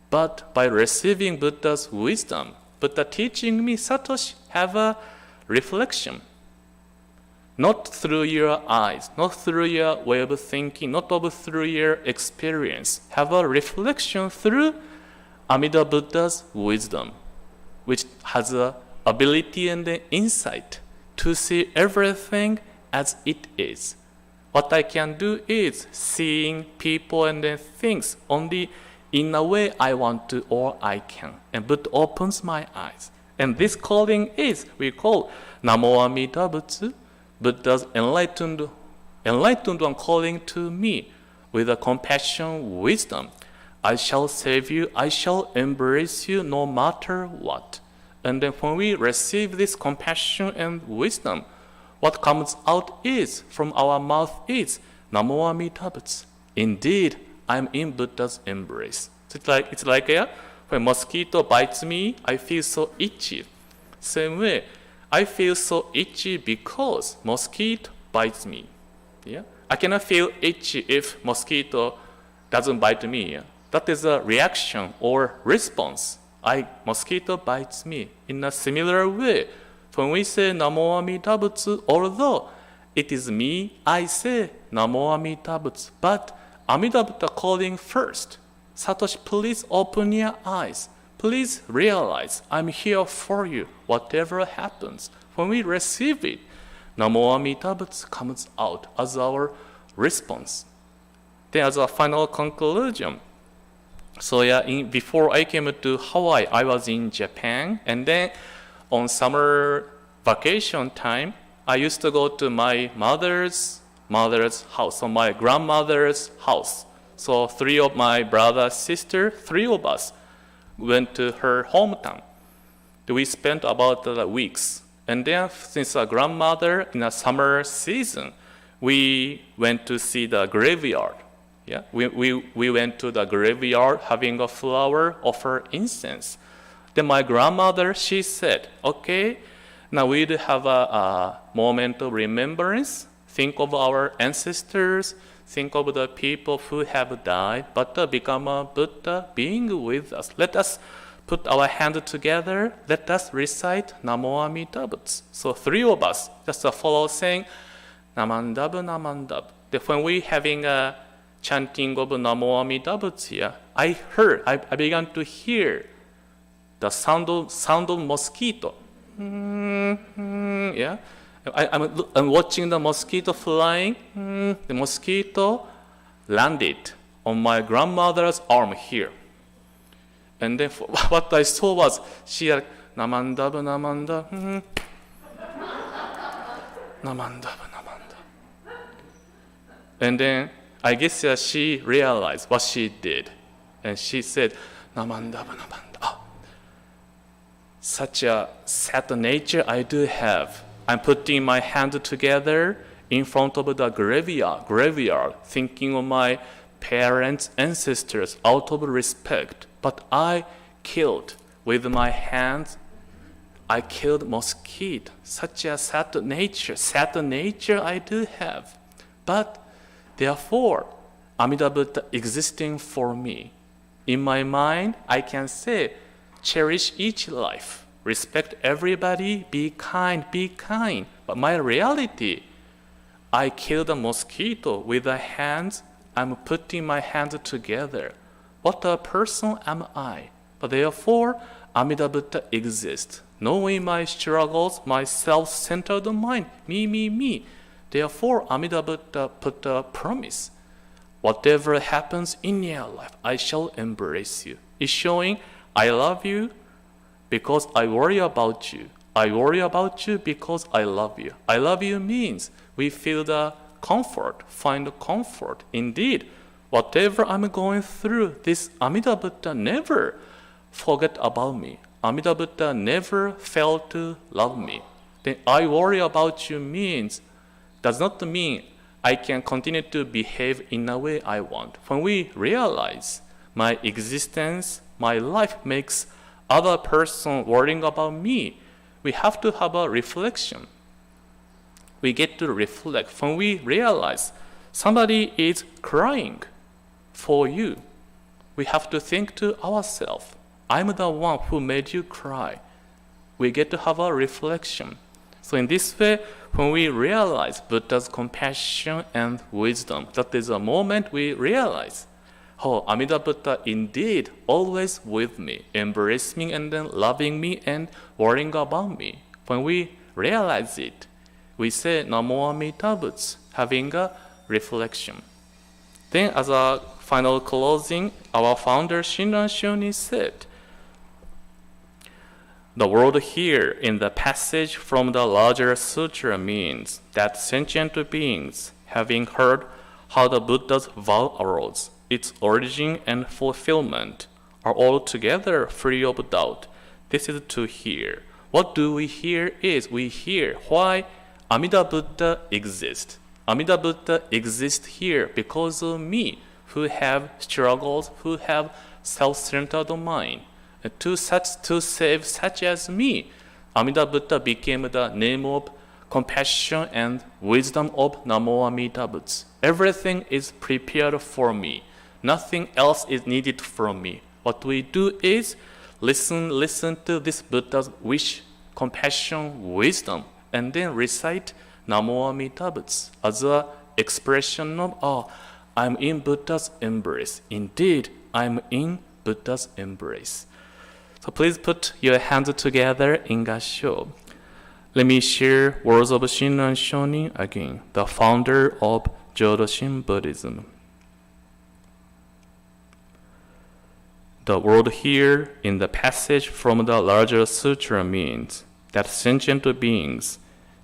But by receiving Buddha's wisdom, Buddha teaching me, Satoshi, have a reflection. Not through your eyes, not through your way of thinking, not through your experience. Have a reflection through Amida Buddha's wisdom, which has the ability and the insight to see everything as it is. What I can do is seeing people and then things only in a way I want to or I can. And Buddha opens my eyes. And this calling is, we call Namo Amida Butsu, Buddha's enlightened one calling to me with a compassion, wisdom. I shall save you, I shall embrace you no matter what. And then when we receive this compassion and wisdom, what comes out is, from our mouth is, Namo Amida Butsu. Indeed, I'm in Buddha's embrace. So it's like when mosquito bites me, I feel so itchy. Same way, I feel so itchy because mosquito bites me. Yeah, I cannot feel itchy if mosquito doesn't bite me. Yeah? That is a reaction or response. Mosquito bites me. In a similar way, when we say Namo Amida Butsu, although it is me, I say Namo Amida Butsu, but Amida Buddha calling first. Satoshi, please open your eyes. Please realize I'm here for you, whatever happens. When we receive it, Namo Amida Butsu comes out as our response. Then as a final conclusion, so before I came to Hawaii, I was in Japan, and then on summer vacation time, I used to go to my mother's house, so my grandmother's house. So 3 of my brother, sister, 3 of us went to her hometown. We spent about weeks. And then since our grandmother in the summer season, we went to see the graveyard. Yeah, we went to the graveyard having a flower, offer incense. Then my grandmother, she said, okay, now we'd have a moment of remembrance. Think of our ancestors, think of the people who have died, but become a Buddha being with us. Let us put our hand together, let us recite Namo Amida Butsu. So 3 of us just follow saying Namandab, Namandab. Then when we having a chanting of Namo Amida Butsu, I began to hear the sound of mosquito. Yeah. I'm watching the mosquito flying. The mosquito landed on my grandmother's arm here. And then what I saw was she had Namandab, Namandab, Namandab, Namandab. And then I guess she realized what she did. And she said, Namanda, Namanda. Oh, such a sad nature I do have. I'm putting my hand together in front of the graveyard, thinking of my parents, ancestors, out of respect. But I killed with my hands. I killed mosquito. Such a sad nature I do have. But therefore, Amida Buddha existing for me. In my mind, I can say, cherish each life, respect everybody, be kind, be kind. But my reality, I killed a mosquito with the hands. I'm putting my hands together. What a person am I? But therefore, Amida Buddha exists. Knowing my struggles, my self-centered mind, me. Therefore, Amida Buddha put a promise. Whatever happens in your life, I shall embrace you. It's showing I love you because I worry about you. I worry about you because I love you. I love you means we feel the comfort, find the comfort. Indeed, whatever I'm going through, this Amida Buddha never forget about me. Amida Buddha never failed to love me. Then I worry about you means does not mean I can continue to behave in a way I want. When we realize my existence, my life makes other person worrying about me, we have to have a reflection. We get to reflect. When we realize somebody is crying for you, we have to think to ourselves, I'm the one who made you cry. We get to have a reflection. So in this way, when we realize Buddha's compassion and wisdom, that is a moment we realize, oh, Amida Buddha indeed always with me, embracing me and then loving me and worrying about me. When we realize it, we say Namo Amida Butsu, having a reflection. Then as a final closing, our founder Shinran Shoni said, the word here in the passage from the larger sutra means that sentient beings, having heard how the Buddha's vow arose, its origin and fulfillment, are altogether free of doubt. This is to hear. What do we hear is we hear why Amida Buddha exists. Amida Buddha exists here because of me, who have struggles, who have self-centered mind. To save such as me, Amida Buddha became the name of compassion and wisdom of Namo Amida Butsu. Everything is prepared for me. Nothing else is needed from me. What we do is listen to this Buddha's wish, compassion, wisdom, and then recite Namo Amida Butsu as an expression of, oh, I'm in Buddha's embrace. Indeed, I'm in Buddha's embrace. So please put your hands together in Gassho. Let me share words of Shinran Shonin again, the founder of Jodoshin Buddhism. The word here in the passage from the larger sutra means that sentient beings,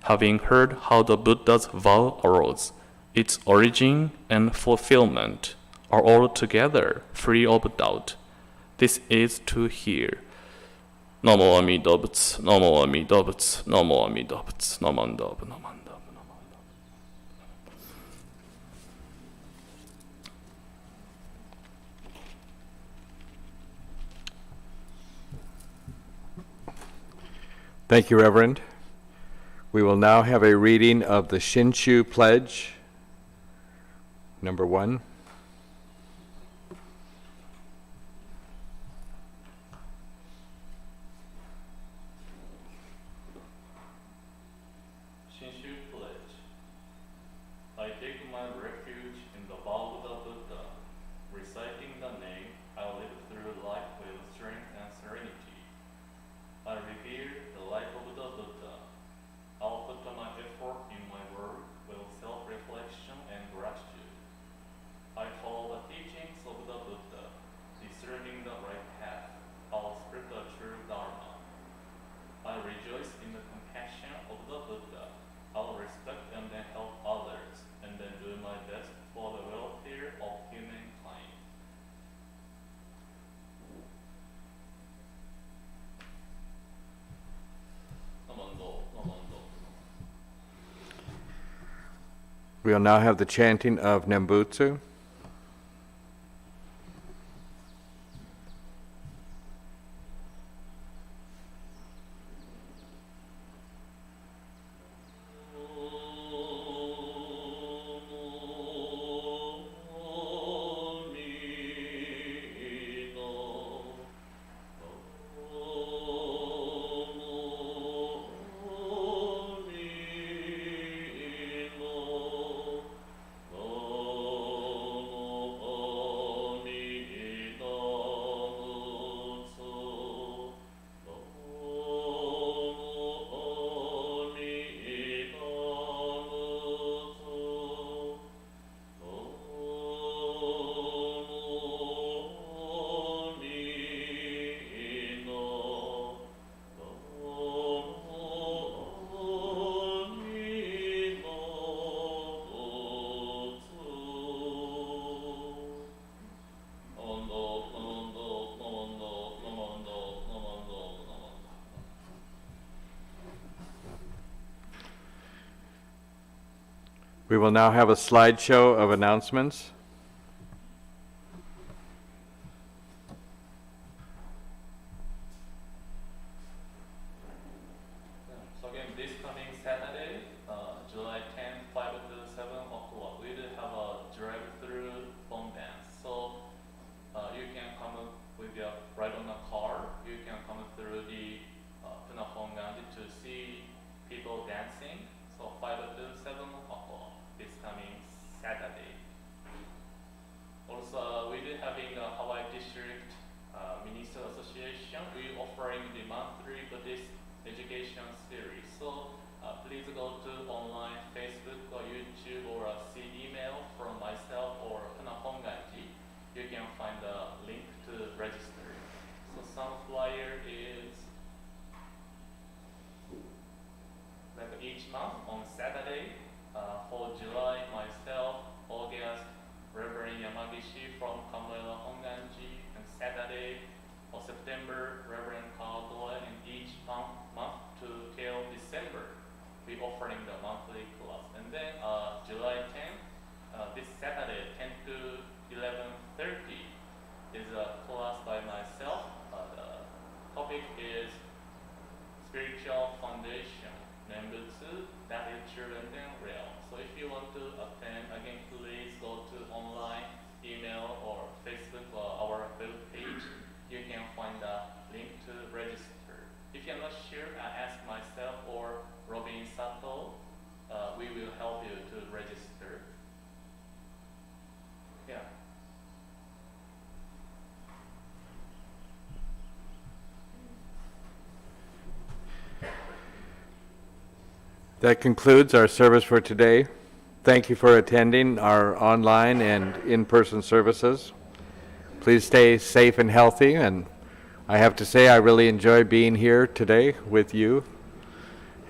having heard how the Buddha's vow arose, its origin and fulfillment, are altogether free of doubt. This is to hear. Namo Amida Butsu, Namo Amida Butsu, Namo Amida Butsu, Namanda, Namanda, Namanda. Thank you, Reverend. We will now have a reading of the Shinshu Pledge, number 1. Shinshu Pledge. I take my refuge in the vow of the Buddha. Reciting the name, I live through life with strength and serenity. I revere the life of the Buddha. I'll put my effort in my work with self-reflection and gratitude. We will now have the chanting of Nembutsu. We will now have a slideshow of announcements. So again, this coming Saturday, July 10th, 5 to 7 o'clock, we do have a drive-through phone dance. So you can come with your ride on a car. You can come through the Puna Honganji to see people dancing. So 5 to 7 o'clock this coming Saturday. Also, we do having a Hawaii District Minister Association. We offering the monthly Buddhist education series. So please go to online Facebook or YouTube or see email from myself or Puna Honganji. You can find a link to register. So some flyer is like each month on Saturday. For July, myself, August, Reverend Yamagishi from Kamuela Honganji, and Saturday or September, Reverend Kawagoe, and each month to till December, we offering the monthly class. And then July 10th, this Saturday, 10 to 11:30, is a class by myself. The topic is Spiritual Foundation, Nembutsu, that is children realm. So if you want to attend, again, please go to online, email, or Facebook or our web page. You can find a link to register. If you're not sure, ask myself or Robin Sato. We will help you to register. Yeah. That concludes our service for today. Thank you for attending our online and in-person services. Please stay safe and healthy, and I have to say I really enjoy being here today with you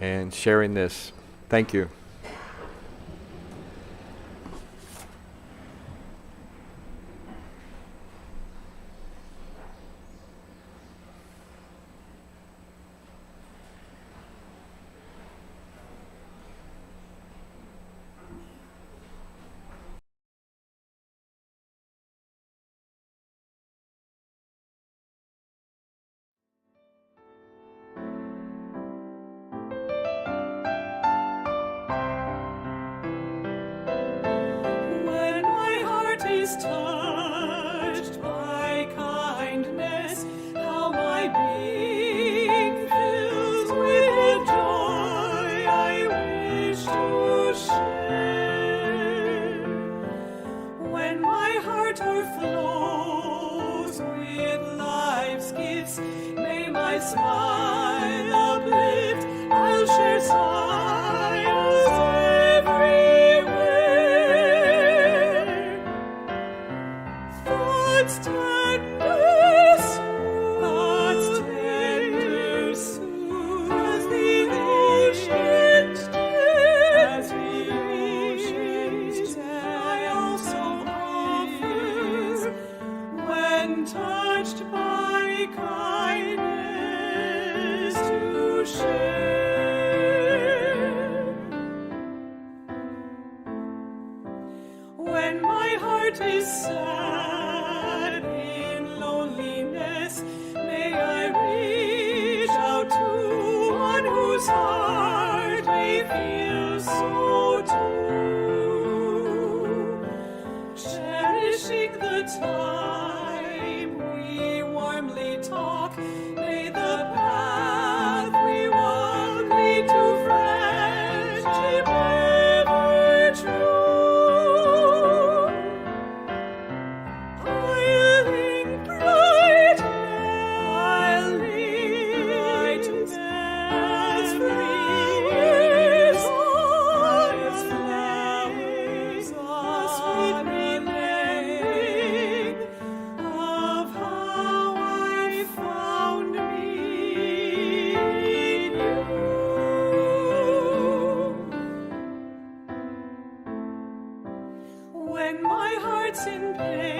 and sharing this. Thank you. When my heart is touched by kindness, how my being fills with joy I wish to share. When my heart overflows with life's gifts, may my smile uplift. I'll share smiles everywhere. Thoughts tender soon as the ocean's depths, I also offer when touched by kindness. heart is sad in loneliness, may I reach out to one whose heart may feel so too. Cherishing the time we warmly talk, may the path we walk lead to friendship ever true. I'll link bright bells free as flames, a sweet remembering of how I found me in you. When my heart's in pain,